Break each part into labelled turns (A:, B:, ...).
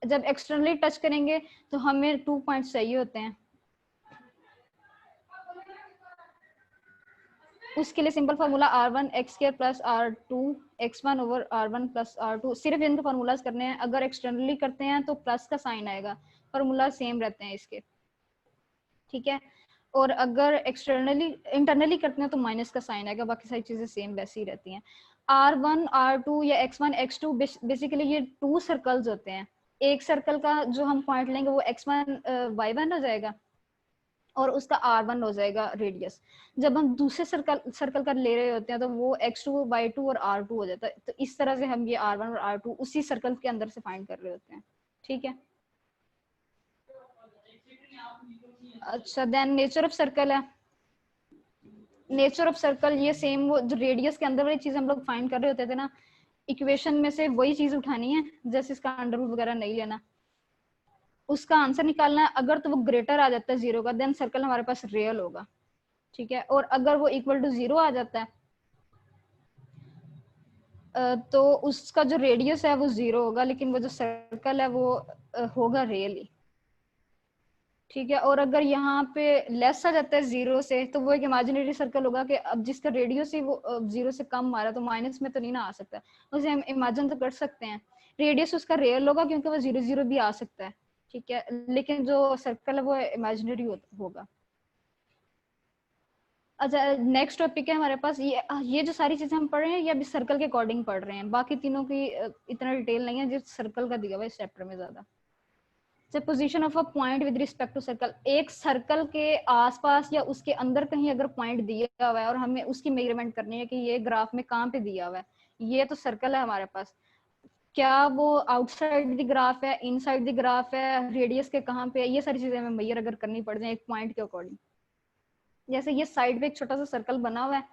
A: जब externally touch करेंगे तो हमें 2 पॉइंट्स चाहिए होते हैं। उसके लिए simple formula r1 x square plus r2 x1 over r1 plus r2, सिर्फ इनके फार्मूलाज करने हैं। अगर एक्सटर्नली करते हैं तो प्लस का साइन आएगा, फार्मूला सेम रहते हैं इसके, ठीक है। और अगर एक्सटर्नली इंटरनली करते हैं तो माइनस का साइन आएगा, बाकी सारी चीजें सेम वैसी ही रहती हैं। r1 r2 या x1 x2 बेसिकली ये 2 सर्कल्स होते हैं। एक सर्कल का जो हम पॉइंट लेंगे वो x1 y1 हो जाएगा और उसका r1 हो जाएगा रेडियस। जब हम दूसरे सर्कल का ले रहे होते हैं तो वो x2 y2 और r2 हो जाता है। तो इस तरह से हम ये r1 और r2 उसी सर्कल के अंदर से फाइंड कर रहे होते हैं, ठीक है। अच्छा, देन नेचर ऑफ सर्कल है। नेचर ऑफ सर्कल ये सेम, वो जो रेडियस के अंदर वाली चीज हम लोग फाइंड कर रहे होते थे ना, इक्वेशन में से वही चीज उठानी है, जैसे इसका अंडर रूट वगैरह नहीं लेना, उसका आंसर निकालना है। अगर तो वो ग्रेटर आ जाता है 0 का, देन सर्कल हमारे पास रियल होगा, ठीक है। और अगर वो इक्वल टू 0 आ जाता है तो उसका जो रेडियस है वो 0 होगा, लेकिन वो जो सर्कल है वो होगा रियली, ठीक है। और अगर यहाँ पे लेस आ जाता है 0 से तो वो एक इमेजिनरी सर्कल होगा कि अब जिसका रेडियस ही वो 0 से कम आ रहा है, तो माइनस में तो नहीं ना आ सकता, उसे हम इमेजिन तो कर सकते हैं। रेडियस उसका रियल होगा क्योंकि वो 0 0 भी आ सकता है, ठीक है, लेकिन जो सर्कल है वो इमेजिनरी होगा। अच्छा, नेक्स्ट टॉपिक है हमारे पास, ये जो सारी चीजें हम पढ़ रहे हैं ये अभी सर्कल के अकॉर्डिंग पढ़ रहे हैं, बाकी तीनों की इतना डिटेल नहीं है, जिस सर्कल का दिया हुआ है इस चैप्टर में ज्यादा। Position of a point with respect to circle, एक सर्कल के आसपास या उसके अंदर कहीं अगर पॉइंट दिया हुआ है और हमें उसकी मेजरमेंट करनी है कि ये ग्राफ में कहाँ पे दिया हुआ है, ये तो सर्कल है हमारे पास, क्या वो आउटसाइड द ग्राफ है, इनसाइड द ग्राफ है, रेडियस के कहाँ पे है, ये सारी चीजें हमें मेजर अगर करनी पड़ जाए एक पॉइंट के अकॉर्डिंग। जैसे ये साइड पे एक छोटा सा सर्कल बना हुआ है,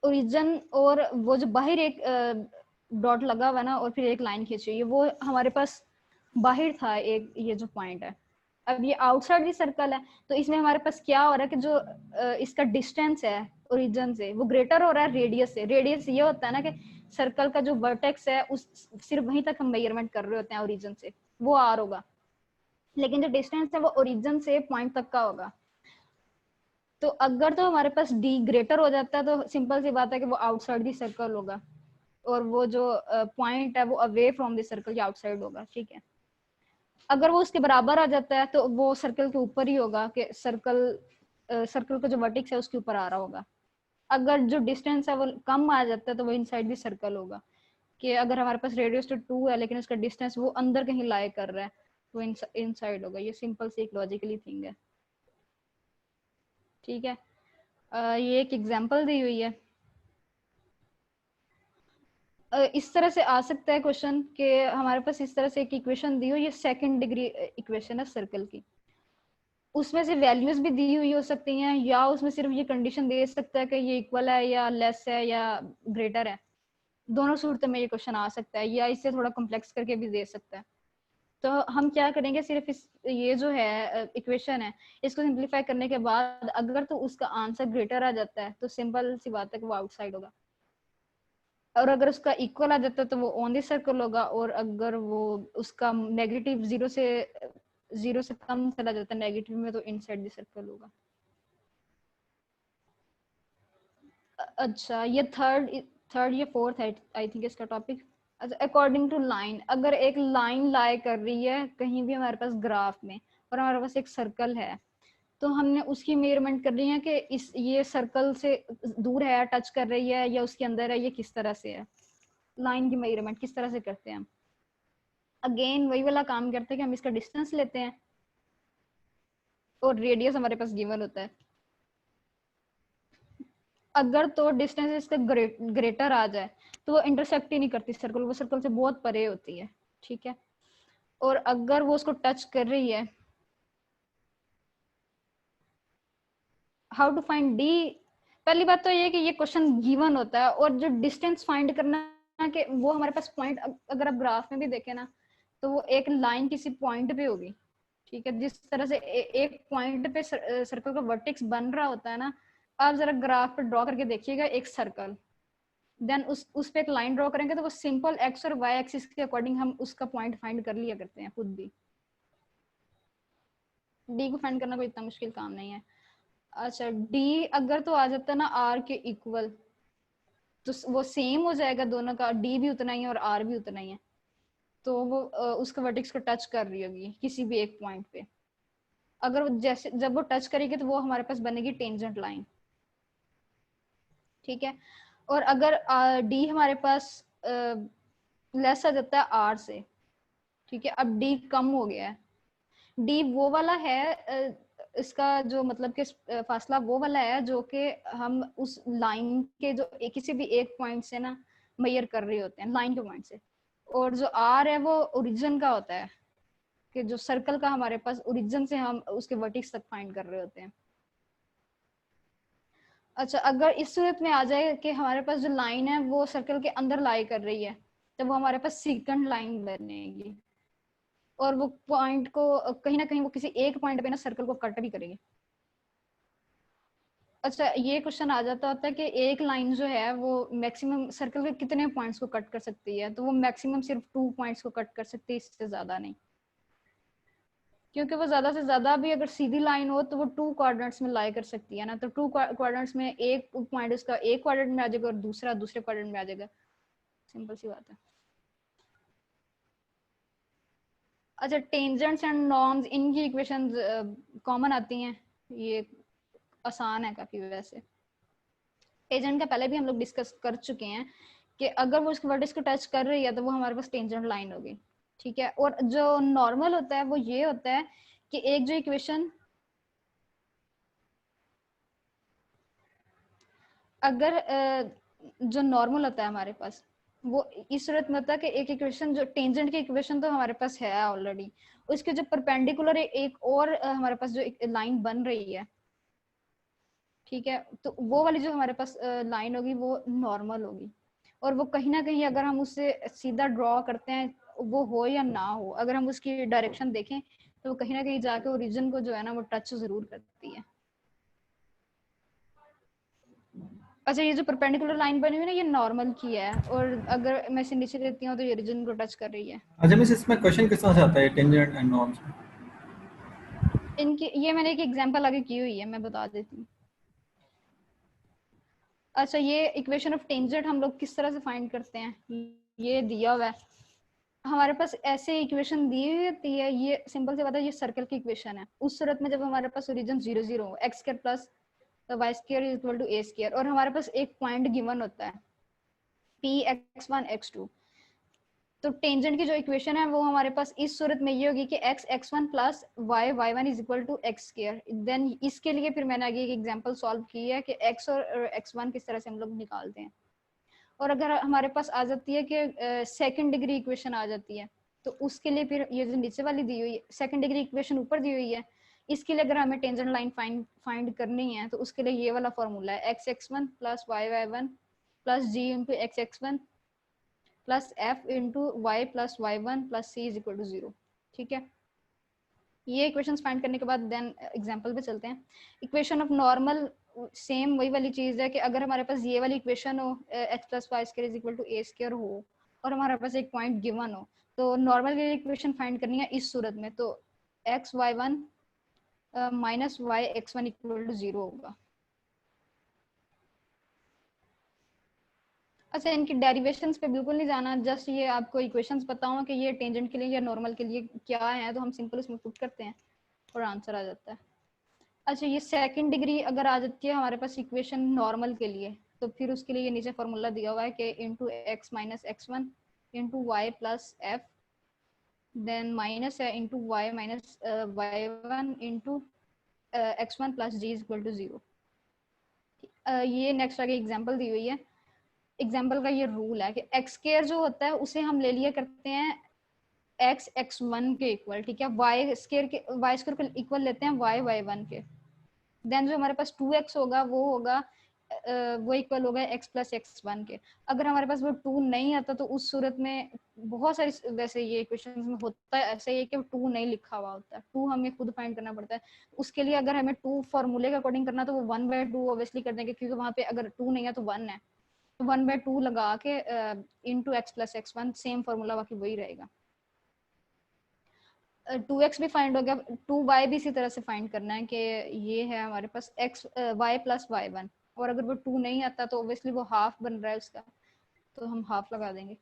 A: ओरिजिन और वो जो बाहर एक डॉट लगा हुआ है ना, और फिर एक लाइन खींची हुई है, वो हमारे पास बाहर था एक, ये जो पॉइंट है। अब ये आउटसाइड दी सर्कल है, तो इसमें हमारे पास क्या हो रहा है कि जो इसका डिस्टेंस है ओरिजिन से वो ग्रेटर हो रहा है रेडियस से। रेडियस ये होता है ना कि सर्कल का जो वर्टेक्स है उस सिर्फ वहीं तक हम मेजरमेंट कर रहे होते हैं ओरिजिन से, वो आर होगा, लेकिन जो डिस्टेंस है वो ओरिजिन से पॉइंट तक का होगा। तो अगर तो हमारे पास डी ग्रेटर हो जाता है तो सिंपल सी बात है कि वो आउटसाइड दी सर्कल होगा, और वो जो पॉइंट है वो अवे फ्रॉम द सर्कल के आउटसाइड होगा, ठीक है। अगर वो उसके बराबर आ जाता है तो वो सर्कल के ऊपर ही होगा कि सर्कल का जो वर्टेक्स है उसके ऊपर आ रहा होगा। अगर जो डिस्टेंस है वो कम आ जाता है तो वो इनसाइड दी सर्कल होगा, कि अगर हमारे पास रेडियस तो 2 है लेकिन उसका डिस्टेंस वो अंदर कहीं लाई कर रहा है, तो इनसाइड होगा। ये सिंपल सी एक लॉजिकली थिंग है, ठीक है। ये एक एग्जांपल दी हुई है। इस तरह से आ सकता है क्वेश्चन कि हमारे पास इस तरह से एक इक्वेशन दी हो, ये सेकंड डिग्री इक्वेशन है सर्कल की, उसमें से वैल्यूज भी दी हुई हो सकती हैं, या उसमें सिर्फ ये कंडीशन दे सकता है कि ये इक्वल है या लेस है या ग्रेटर है। दोनों सूरतों में ये क्वेश्चन आ सकता है, या इससे थोड़ा कॉम्प्लेक्स करके भी दे सकता है। तो हम क्या करेंगे, सिर्फ इस ये जो है इक्वेशन है इसको सिंप्लीफाई करने के बाद अगर तो उसका आंसर ग्रेटर आ जाता है तो सिंपल सी बात है कि वो आउटसाइड होगा, और अगर उसका इक्वल आ जाता है तो वो ऑन द सर्कल होगा, और अगर वो उसका नेगेटिव 0 से कम चला जाता है नेगेटिव में तो इनसाइड द सर्कल होगा। अच्छा, ये थर्ड थर्ड या फोर्थ है आई थिंक इसका टॉपिक। अच्छा, अकॉर्डिंग टू लाइन, अगर एक लाइन लाई कर रही है कहीं भी हमारे पास ग्राफ में और हमारे पास एक सर्कल है, तो हमने उसकी मेजरमेंट कर रही है कि इस ये सर्कल से दूर है, टच कर रही है या उसके अंदर है, ये किस तरह से है। लाइन की मेजरमेंट किस तरह से करते हैं हम, अगेन वही वाला काम करते हैं कि हम इसका डिस्टेंस लेते हैं और रेडियस हमारे पास गिवन होता है। अगर तो डिस्टेंस इसका ग्रेटर आ जाए तो वो इंटरसेक्ट ही नहीं करती सर्कल, वो सर्कल से बहुत परे होती है, ठीक है। और अगर वो उसको टच कर रही है, हाउ टू फाइंड डी। पहली बात तो ये कि ये क्वेश्चन गिवन होता है, और जो डिस्टेंस फाइंड करना कि वो हमारे पास पॉइंट, अगर आप ग्राफ में भी देखें ना तो वो एक लाइन किसी पॉइंट पे होगी, ठीक है। जिस तरह से एक पॉइंट पे सर्कल का वर्टेक्स बन रहा होता है ना, आप जरा ग्राफ पे ड्रॉ करके देखिएगा एक सर्कल, देन उस पे एक लाइन ड्रॉ करेंगे तो वो सिंपल एक्स और वाई एक्सिस के अकॉर्डिंग हम उसका पॉइंट फाइंड कर लिया करते हैं खुद भी। डी को फाइंड करना कोई इतना मुश्किल काम नहीं है। अच्छा डी अगर तो आ जाता है ना आर के इक्वल, तो वो सेम हो जाएगा दोनों का, डी भी उतना ही है और आर भी उतना ही है, तो वो उसका वर्टेक्स को टच कर रही होगी किसी भी एक पॉइंट पे। अगर वो जैसे जब वो टच करेगी तो वो हमारे पास बनेगी टेंजेंट लाइन, ठीक है। और अगर डी हमारे पास लेस आ जाता है आर से, ठीक है, अब डी कम हो गया है, डी वो वाला है इसका जो मतलब कि फासला वो वाला है जो कि हम उस लाइन के जो किसी भी एक पॉइंट से ना मेजर कर रहे होते हैं लाइन के पॉइंट से। और जो आर है वो ओरिजिन का होता है, कि जो सर्कल का हमारे पास ओरिजिन से हम उसके वर्टेक्स तक फाइंड कर रहे होते हैं। अच्छा अगर इस सूरत में आ जाए कि हमारे पास जो लाइन है वो सर्कल के अंदर लाई कर रही है, तो वो हमारे पास सेकंड लाइन बनेगी, और वो पॉइंट को कहीं ना कहीं वो किसी एक पॉइंट पे ना सर्कल को कट भी करेगी। अच्छा ये क्वेश्चन आ जाता होता है कि एक लाइन जो है वो मैक्सिमम सर्कल के कितने पॉइंट्स को कट कर सकती है, तो वो मैक्सिमम सिर्फ 2 पॉइंट्स को कट कर सकती है, इससे ज्यादा नहीं। क्योंकि वो ज्यादा से ज्यादा भी अगर सीधी लाइन हो तो वो 2 क्वाड्रेंट्स में लाई कर सकती है ना, तो 2 क्वाड्रेंट्स में एक पॉइंट उसका एक क्वाड्रेंट में आ जाएगा और दूसरा दूसरे क्वाड्रेंट में आ जाएगा, सिंपल सी बात है। अच्छा टेंजेंट्स एंड नॉर्म्स इनकी इक्वेशन कॉमन आती हैं, ये आसान है काफी। वैसे टेंजेंट का पहले भी हम लोग डिस्कस कर चुके हैं कि अगर वो उसके वर्टेक्स को टच कर रही है तो वो हमारे पास टेंजेंट लाइन होगी, ठीक है। और जो नॉर्मल होता है वो ये होता है कि एक जो इक्वेशन अगर जो नॉर्मल होता है हमारे पास वो इस सूरत में होता है कि एक इक्वेशन जो टेंजेंट की इक्वेशन तो हमारे पास है ऑलरेडी, उसके जो परपेंडिकुलर एक और हमारे पास जो लाइन बन रही है, ठीक है, तो वो वाली जो हमारे पास लाइन होगी वो नॉर्मल होगी। और वो कहीं ना कहीं अगर हम उससे सीधा ड्रॉ करते हैं वो हो या ना हो, अगर हम उसकी डायरेक्शन देखें तो वो कहीं ना कहीं जाके ओरिजिन को जो है ना वो टच जरूर करती है। अच्छा ये जो परपेंडिकुलर लाइन बनी हुई है ना ये नॉर्मल की है, और अगर मैं इसे नीचे देती हूँ तो ये ओरिजिन को टच कर रही है।
B: अच्छा मिस, इसमें क्वेश्चन किस तरह से आता है टेंजेंट एंड नॉर्म्स में?
A: इनकी ये मैंने एक एग्जांपल आगे की हुई है, मैं बता देती हूँ। अच्छा ये इक्वेशन ऑफ टेंजेंट हम लोग किस तरह से फाइंड करते हैं, ये दिया हुआ है हमारे पास, ऐसे इक्वेशन दी हुई होती है, ये सिंपल से बात है, ये सर्कल की इक्वेशन है। उस सूरत में जब हमारे पास ओरिजिन 0 0 हो, x square plus y square is equal to a square, और हमारे पास एक पॉइंट गिवन होता है पी x1 x2, तो टेंजेंट की जो इक्वेशन है वो हमारे पास इस सूरत में ये होगी कि x x1 plus y y1 is equal to x square. Then इसके लिए फिर मैंने आगे एक एग्जांपल सॉल्व की है कि x और x1 किस तरह से हम लोग निकालते हैं। और अगर हमारे पास आ जाती है कि सेकंड डिग्री इक्वेशन आ जाती है, तो उसके लिए फिर ये जो नीचे वाली दी हुई है सेकंड डिग्री इक्वेशन ऊपर दी हुई है, इसके लिए अगर हमें टेंजेंट लाइन फाइंड करनी है तो उसके लिए ये वाला फॉर्मूला है x x one plus y y one plus g into x x one plus f into y plus y one plus c is equal to 0, ठीक है। ये इक्वेशंस फाइंड करने के बाद देन एग्जांपल पे चलते हैं। इक्वेशन ऑफ नॉर्मल सेम वही वाली चीज है कि अगर हमारे पास ये वाली इक्वेशन हो x plus y square is equal to a square हो और हमारे पास एक पॉइंट गिवन हो, तो नॉर्मल की इक्वेशन फाइंड करनी है इस सूरत में, तो x y one minus y x one equal to 0 होगा। अच्छा इनकी डेरिवेशंस पे बिल्कुल नहीं जाना, जस्ट ये आपको इक्वेशंस बताऊं कि ये टेंजेंट के लिए या नॉर्मल के लिए क्या है, तो हम सिंपल इसमें पुट करते हैं और आंसर आ जाता है। अच्छा ये सेकंड डिग्री अगर आ जाती है हमारे पास इक्वेशन नॉर्मल के लिए, तो फिर उसके लिए ये नीचे फॉर्मूला दिया हुआ है कि into x minus x one into y plus f, then minus है into y minus y one into x one plus g is equal to 0। ये नेक्स्ट आगे एग्जाम्पल दी हुई है। एग्जाम्पल का ये रूल है कि एक्स स्क्वायर जो होता है उसे हम ले लिया करते हैं एक्स एक्स वन के इक्वल, ठीक है, वाई स्क्वायर के इक्वल लेते हैं वाई वाई वन के। देन जो हमारे पास 2x होगा वो होगा वो इक्वल होगा x प्लस एक्स वन के। अगर हमारे पास वो 2 नहीं आता तो उस सूरत में बहुत सारी वैसे ये इक्वेशन में होता है ऐसा ही कि 2 नहीं लिखा हुआ होता है, 2 हमें खुद फाइंड करना पड़ता है। उसके लिए अगर हमें 2 फॉर्मूले के अकॉर्डिंग करना तो वो 1/2 ऑब्वियसली कर देंगे, क्योंकि वहां पे अगर 2 नहीं है तो 1 है। 1/2 लगा के into x plus x1, same formula बाकी वही रहेगा। 2x भी फाइंड हो गया, 2y भी इसी तरह से फाइंड करना है कि ये है हमारे पास x y प्लस y1, और अगर वो 2 नहीं आता तो ऑब्वियसली वो हाफ बन रहा है उसका, तो हम हाफ लगा देंगे।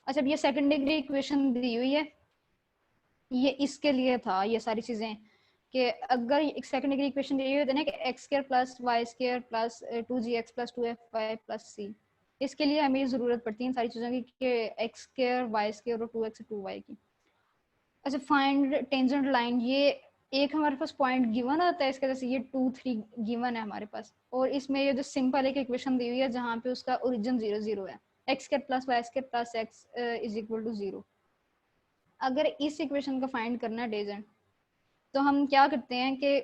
A: अच्छा, अब ये सेकंड डिग्री इक्वेशन दी हुई है, ये इसके लिए था ये सारी चीजें, कि अगर एक सेकंड डिग्री इक्वेशन दी हुई है ना कि x square plus y square plus 2gx plus 2fy plus c, इसके लिए हमें जरूरत पड़ती है इन सारी चीजों की कि एक्स स्क्वायर वाई स्क्वायर और 2x 2y की। अच्छा, फाइंड टेंजेंट लाइन, ये एक हमारे पास पॉइंट गिवन होता है इसके, जैसे ये 2 3 गिवन है हमारे पास, और इसमें ये जो सिंपल एक इक्वेशन दी हुई है जहाँ पे उसका ओरिजिन 0 0 है, x square plus y square plus x is equal to 0। अगर इस इक्वेशन का फाइंड करना है टेंजेंट, तो हम क्या करते हैं कि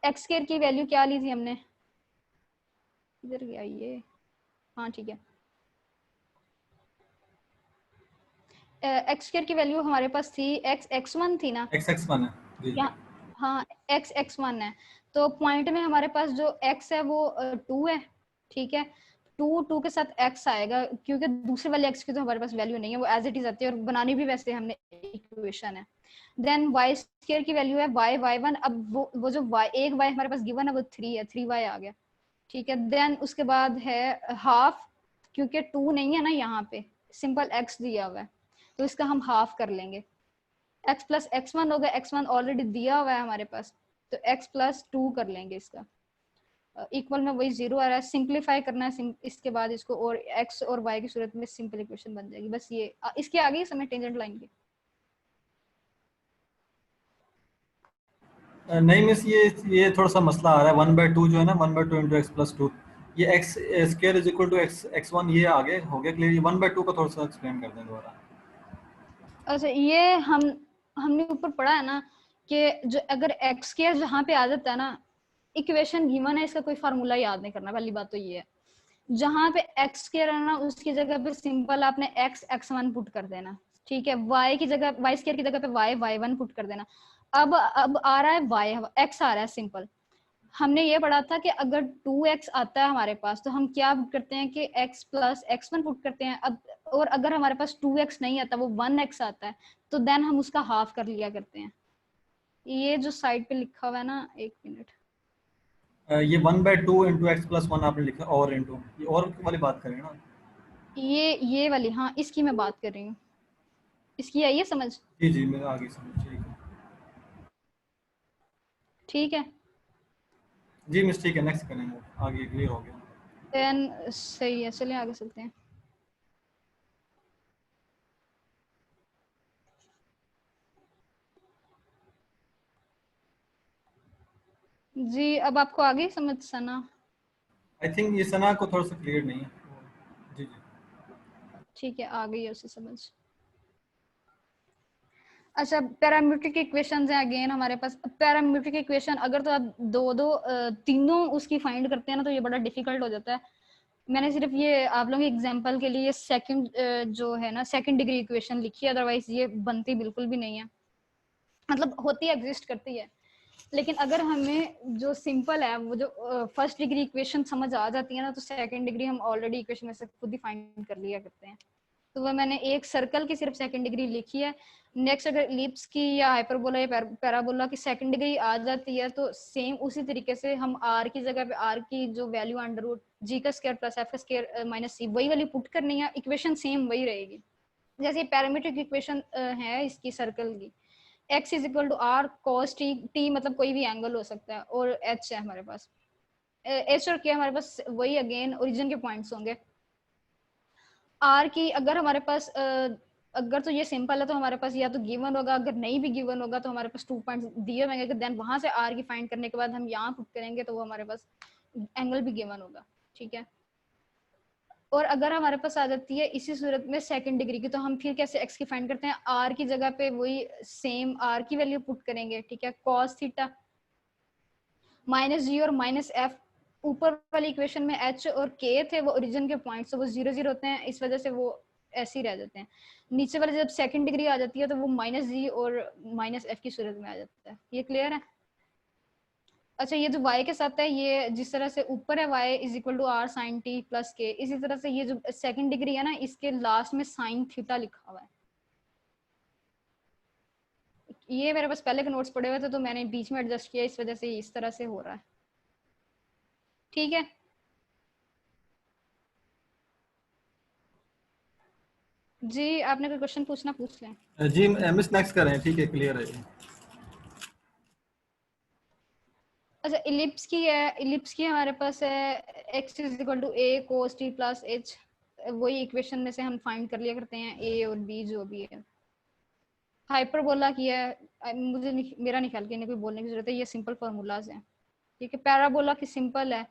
A: एक्स स्क्वायर की वैल्यू क्या ली थी हमने, इधर गया ये, हाँ ठीक है, एक्स स्क्वायर की वैल्यू हमारे पास थी एक्स x1 थी ना,
B: x1 है जी।
A: या हाँ x1 है, तो पॉइंट में हमारे पास जो x है वो 2 है, ठीक है, 2 के साथ x आएगा क्योंकि दूसरे वाले x की तो हमारे पास वैल्यू नहीं है, वो एज इट इज आती है, और बनानी भी वैसे हमने इक्वेशन है। देन y स्क्वायर की वैल्यू है y1, अब वो जो y एक y हमारे पास गिवन है वो 3 है, 3y आ गया, ठीक है। देन उसके बाद है हाफ, क्योंकि 2 नहीं है ना यहाँ पे, सिंपल x दिया हुआ है, तो इसका हम हाफ कर लेंगे, x प्लस x1 होगा, x1 ऑलरेडी दिया हुआ है हमारे पास, तो x प्लस 2 कर लेंगे इसका, इक्वल में वही 0 आ रहा है, सिंप्लीफाई करना है इसके बाद इसको, और x और y की सूरत में सिंपल इक्वेशन बन जाएगी। बस ये इसके आगे समय टेंजेंट लाइन के
B: नहीं मिस, ये थोड़ा सा मसला आ रहा है। 1/2 जो है ना, 1/2 इंटू एक्स प्लस टू, ये x square is equal to x1, ये आगे हो गया क्लियर। 1/2 को थोड़ा सा एक्सप्लेन कर दें दोबारा।
A: अच्छा, ये हमने ऊपर पढ़ा है ना कि जो अगर एक्स के जहाँ पे आ जाता है ना, इक्वेशन गिवन है, इसका कोई फार्मूला याद नहीं करना, पहली बात तो ये है। जहाँ पे एक्स स्क्वायर है ना, उसकी जगह पे सिंपल आपने x1 पुट कर देना, ठीक है, y की जगह y स्क्वायर की जगह पे y1 पुट कर देना। अब आ रहा है x आ रहा है, सिंपल हमने ये पढ़ा था कि अगर 2x आता है हमारे पास तो हम क्या करते हैं कि x प्लस x1 पुट करते हैं। अब और अगर हमारे पास 2x नहीं आता, वो 1x आता है, तो देन हम उसका हाफ कर लिया करते हैं। ये जो साइड पे लिखा हुआ है ना, एक मिनट,
B: ये 1/2 इंटू एक्स प्लस वन आपने लिखा, और इंटू, ये और वाली बात करें ना।
A: ये वाली, हाँ इसकी मैं बात कर रही हूँ, इसकी आई है समझ,
B: जी जी, मेरा आगे समझ, ठीक है।
A: ठीक है।
B: जी मिस, ठीक है, नेक्स्ट करेंगे, आगे क्लियर हो गया।
A: देन सही है, चलिए आगे चलते हैं। जी, अब आपको आगे समझ सना,
B: आई थिंक ये सना को थोड़ा सा क्लियर नहीं है। जी जी।
A: ठीक है, आ गई है उसे समझ। अच्छा, पैरामीट्रिक इक्वेशंस हैं अगेन हमारे पास। पैरामीट्रिक इक्वेशन अगर तो आप तीनों उसकी फाइंड करते हैं ना, तो ये बड़ा डिफिकल्ट हो जाता है। मैंने सिर्फ ये आप लोगों के एग्जांपल के लिए सेकंड जो है ना सेकंड डिग्री इक्वेशन लिखी है, अदरवाइज ये बनती बिल्कुल भी नहीं है, मतलब होती है, एग्जिस्ट करती है, लेकिन अगर हमें जो सिंपल है वो जो फर्स्ट डिग्री इक्वेशन समझ आ जाती है ना, तो सेकंड डिग्री हम ऑलरेडी इक्वेशन में से खुद ही फाइंड कर लिया करते हैं। तो वह मैंने एक सर्कल की सिर्फ सेकंड डिग्री लिखी है। नेक्स्ट अगर इलिप्स की या हाइपरबोला या पैराबोला की सेकंड डिग्री आ जाती है, तो सेम उसी तरीके से हम आर की जगह पे आर की जो वैल्यू अंडर रूट जी का स्क्वायर प्लस एफ का स्क्वायर माइनस सी, वही वाली पुट करनी है, इक्वेशन सेम वही रहेगी। जैसे पैरामीट्रिक इक्वेशन है इसकी सर्कल की, x is equal to r cos t, t मतलब कोई भी एंगल हो सकता है, और h है हमारे पास, h और k हमारे पास वही अगेन ओरिजिन के पॉइंट्स होंगे। आर की अगर हमारे पास अगर तो ये सिंपल है तो हमारे पास या तो गिवन होगा, अगर नहीं भी गिवन होगा तो हमारे पास 2 पॉइंट्स दिए होंगे, देन वहां से आर की फाइंड करने के बाद हम यहाँ पुट करेंगे तो वो हमारे पास एंगल भी गिवन होगा, ठीक है। और अगर हमारे पास आ जाती है इसी सूरत में सेकंड डिग्री की, तो हम फिर कैसे एक्स की फाइंड करते हैं, आर की जगह पे वही सेम आर की वैल्यू पुट करेंगे, ठीक है, कॉस थीटा माइनस जी और माइनस एफ, ऊपर वाली इक्वेशन में एच और के थे वो ओरिजिन के पॉइंट्स, तो वो 0 0 होते हैं, इस वजह से वो ऐसे ही रह जाते हैं। नीचे वाले जब सेकंड डिग्री आ जाती है तो वो माइनस जी और माइनस एफ की सूरत में आ जाता है। ये क्लियर है? अच्छा ये जो y के साथ है, ये जिस तरह से ऊपर है y is equal to r sine t plus k, इसी तरह से ये जो सेकंड डिग्री है ना, इसके लास्ट में साइन थीटा लिखा हुआ है। ये मेरे पास पहले के नोट्स पड़े हुए थे तो मैंने बीच में एडजस्ट किया, इस वजह से इस तरह से हो रहा है। ठीक है, जी आपने कोई क्वेश्चन पूछना पूछ लें।
B: जी मिस नेक्स्ट करें, ठीक है, क्लियर है ये।
A: अच्छा इलिप्स की है, इलिप्स की हमारे पास है x is equal to a cos t plus h, वही इक्वेशन में से हम फाइंड कर लिया करते हैं a और b जो भी है। हाइपरबोला की है, मुझे नहीं, मेरा नहीं ख्याल कि इन्हें कोई बोलने की जरूरत है, ये सिंपल फार्मूलाज हैं। ठीक है, पैराबोला की सिंपल है,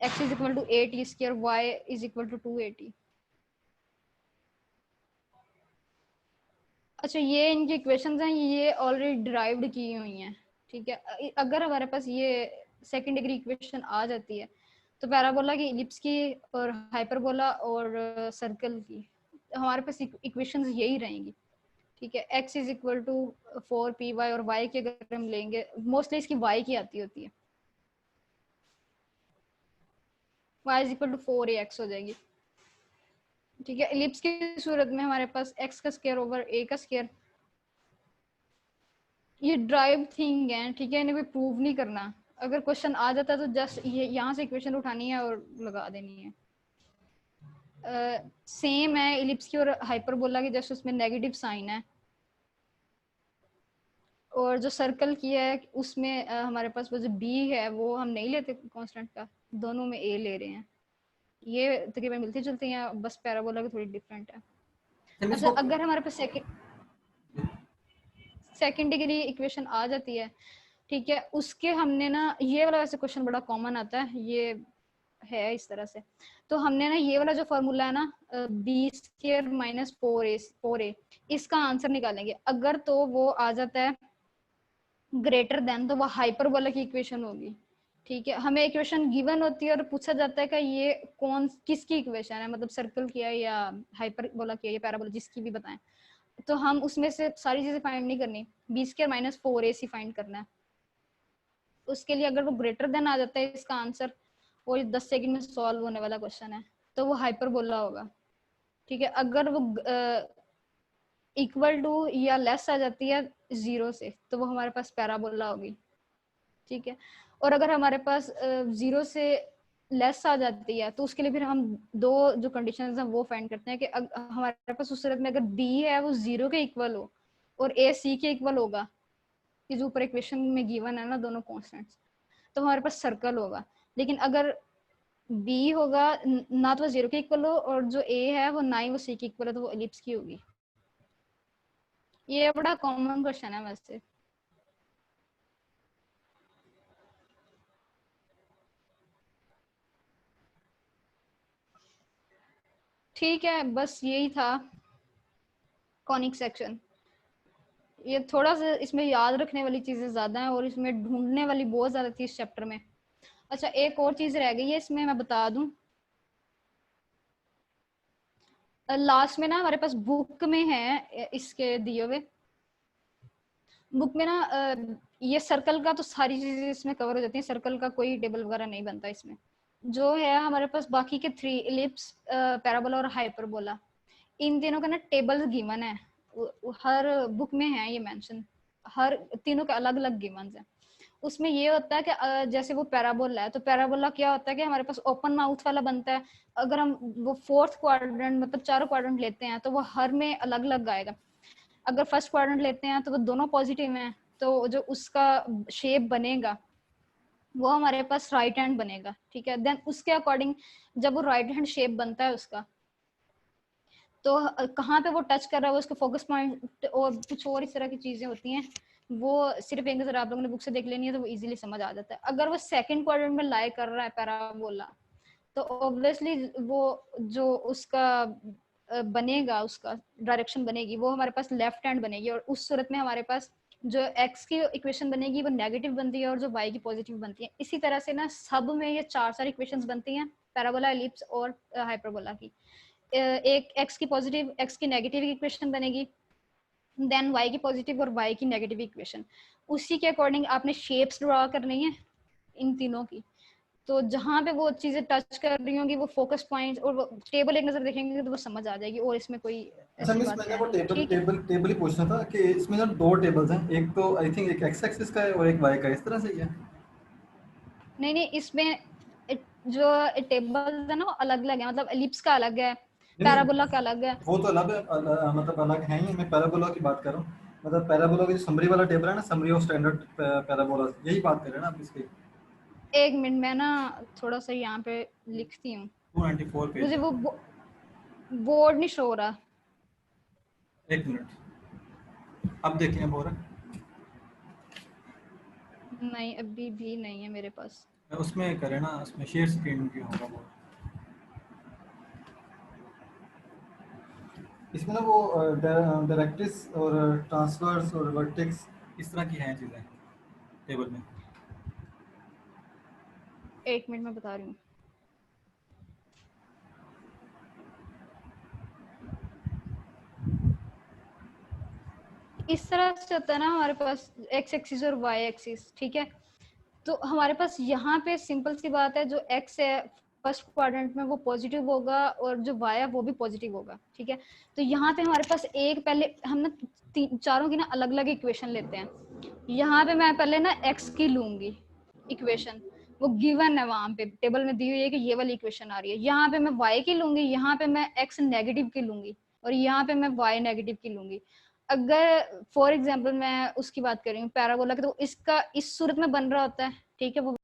A: x is equal to 8t square, y is equal to 280। अच्छा ये इनकी इक्वेशंस हैं, ये ऑलरेडी डिराइव्ड की हुई हैं। ठीक है, अगर हमारे पास ये सेकंड डिग्री इक्वेशन आ जाती है तो पैराबोला की, इलिप्स की और हाइपरबोला और सर्कल की हमारे पास इक्वेशंस यही रहेंगी। ठीक है, x is equal to 4py और y की अगर हम लेंगे, मोस्टली इसकी y की आती होती है, y is equal to 4ax हो जाएगी। ठीक है, इलिप्स की सूरत में हमारे पास x का स्क्वायर ओवर a का स्क्वायर, ये ड्राइव थिंग है। ठीक है, इन्हें भी प्रूव नहीं करना, अगर क्वेश्चन आ जाता है तो जस्ट ये यहाँ से इक्वेशन उठानी है और लगा देनी है। सेम है इलिप्स की और हाइपरबोला की, जस्ट उसमें नेगेटिव साइन है। और जो सर्कल की है उसमें हमारे पास वो जो b है वो हम नहीं लेते कांस्टेंट का, दोनों में a ले रहे हैं। ये तकरीबन मिलती जुलती हैं, बस पैराबोला की थोड़ी डिफरेंट है। अच्छा अगर हमारे पास सेकंड डिग्री इक्वेशन आ जाती है, ठीक है, उसके हमने ना, ये वाला वैसे क्वेश्चन बड़ा कॉमन आता है, ये है इस तरह से, तो हमने ना ये वाला जो फॉर्मूला है ना बी स्क्वायर माइनस 4a, इसका आंसर निकालेंगे। अगर तो वो आ जाता है ग्रेटर देन, तो वो हाइपरबोला की इक्वेशन होगी। ठीक है, हमें इक्वेशन गिवन होती है और पूछा जाता है कि ये कौन किसकी इक्वेशन है, मतलब सर्कल की है या हाइपरबोला की है या पैराबोला, जिसकी भी बताएं, तो हम उसमें से सारी चीजें फाइंड नहीं करनी, B square minus 4ac find करना है। उसके लिए अगर वो ग्रेटर देन आ जाता है इसका आंसर, वो 10 सेकंड में सॉल्व होने वाला क्वेश्चन है, तो वो हाइपरबोला होगा। ठीक है, अगर वो इक्वल टू या लेस आ जाती है 0 से, तो वो हमारे पास पैराबोला होगी। ठीक है, और अगर हमारे पास 0 से लेस आ जाती है तो उसके लिए फिर हम दो जो कंडीशंस हैं वो फाइंड करते हैं कि हमारे पास उस सूरत में अगर b है वो 0 के इक्वल हो और a c के इक्वल होगा, कि जो ऊपर इक्वेशन में गिवन है ना दोनों कांस्टेंट्स, तो हमारे पास सर्कल होगा। लेकिन अगर b होगा ना तो 0 के इक्वल हो और जो a है वो ना ही वो c के इक्वल है, तो वो एलिप्स की होगी। ये बड़ा कॉमन क्वेश्चन है वैसे। ठीक है, बस यही था कॉनिक सेक्शन। ये थोड़ा सा इसमें याद रखने वाली चीजें ज्यादा हैं और इसमें ढूंढने वाली बहुत ज्यादा थी इस चैप्टर में। अच्छा एक और चीज रह गई है इसमें, मैं बता दूं, लास्ट में ना हमारे पास बुक में है इसके दिए हुए, बुक में ना ये सर्कल का तो सारी चीजें इसमें कवर हो जाती हैं, सर्कल का कोई टेबल वगैरह नहीं बनता इसमें। जो है हमारे पास बाकी के 3 इलिप्स, पैराबोला और हाइपरबोला, इन तीनों का ना टेबल गिवन है, हर बुक में है ये मेंशन, हर तीनों के अलग अलग गिवन है। उसमें ये होता है कि जैसे वो पैराबोला है, तो पैराबोला क्या होता है कि हमारे पास ओपन माउथ वाला बनता है। अगर हम वो फोर्थ क्वाड्रेंट मतलब चारों क्वाड्रेंट लेते हैं तो वो हर में अलग अलग आएगा। अगर फर्स्ट क्वाड्रेंट लेते हैं तो वो दोनों पॉजिटिव हैं, तो जो उसका शेप बनेगा वो हमारे पास राइट हैंड बनेगा। ठीक है, देन उसके अकॉर्डिंग जब वो राइट हैंड शेप बनता है उसका, तो कहाँ पे वो टच कर रहा है, वो उसका फोकस पॉइंट और कुछ और इस तरह की चीजें होती हैं, वो सिर्फ एक नजर आप लोगों ने बुक से देख लेनी है तो वो इजीली समझ आ जाता है। अगर वो सेकंड क्वाड्रेंट में लाई कर रहा है पैराबोला, तो ऑब्वियसली वो जो उसका बनेगा, उसका डायरेक्शन बनेगी वो हमारे पास लेफ्ट हैंड बनेगी, और उस सूरत में हमारे पास जो x की इक्वेशन बनेगी वो नेगेटिव बनती है और जो y की पॉजिटिव बनती है। इसी तरह से ना सब में ये चार सारी इक्वेशंस बनती हैं, पैराबोला, एलिप्स और हाइपरबोला की। एक x की पॉजिटिव, x की नेगेटिव इक्वेशन बनेगी, देन y की पॉजिटिव और y की नेगेटिव इक्वेशन। उसी के अकॉर्डिंग आपने शेप्स ड्रॉ करनी है, इन तीनों की। तो जहाँ पे वो चीजें टच कर रही होंगी, वो फोकस पॉइंट्स और वो टेबल एक नजर देखेंगे तो वो समझ आ जाएगी, और इसमें कोई
B: अच्छा
A: ऐसी
B: मिस,
A: बात
B: मैंने
A: है
B: वो
A: नहीं।
B: टेबल
A: ठीक है,
B: टेबल टेबल ही पूछना था कि इसमें ना दो टेबल्स हैं, एक तो आई थिंक एक एक्स एक्सिस का है और एक वाई का है, इस तरह से ही है?
A: नहीं नहीं, इसमें जो टेबल है ना वो अलग अलग है, मतलब एलिप्स का अलग है,
B: नहीं नहीं,
A: पैराबोला का अलग है।
B: वो तो अलग है, मतलब अलग है ही, मैं पैराबोला की बात कर रहा हूँ। मतलब पैराबोला की जो समरी वाला टेबल है ना, समरी ऑफ स्टैंडर्ड पैराबोला, यही बात कर रहे हैं ना आप इसकी?
A: एक मिनट में ना थोड़ा सा यहाँ पे लिखती हूँ,
B: 294 पेज
A: मुझे
B: है।
A: वो बोर्ड नहीं शो हो रहा।
B: एक मिनट, अब देखिए अब हो रहा है?
A: नहीं अभी भी नहीं है मेरे पास।
B: उसमें करें ना, उसमें शेयर स्क्रीन की होगा वो। इसमें ना वो डायरेक्ट्रिक्स और ट्रांसवर्स और वर्टेक्स इस तरह की हैं चीज़ें टेबल में।
A: एक मिनट में बता रही हूँ। इस तरह से होता है ना हमारे पास एक्स एक्सिस और वाई एक्सिस, ठीक है। तो हमारे पास यहाँ पे सिंपल सी बात है, जो एक्स है फर्स्ट क्वाड्रेंट में वो पॉजिटिव होगा, और जो वाई है वो भी पॉजिटिव होगा, ठीक है। तो यहाँ पे हमारे पास एक, पहले हम ना चारों की ना अलग अलग इक्वेशन लेते हैं। यहाँ पे मैं पहले ना एक्स की लूंगी इक्वेशन, वो गिवन है वहां पे टेबल में दी हुई है कि ये वाली इक्वेशन आ रही है। यहाँ पे मैं वाई की लूंगी, यहाँ पे मैं एक्स नेगेटिव की लूंगी, और यहाँ पे मैं वाई नेगेटिव की लूंगी। अगर फॉर एग्जाम्पल मैं उसकी बात कर रही हूँ पैराबोला की, तो इसका इस सूरत में बन रहा होता है, ठीक है। वो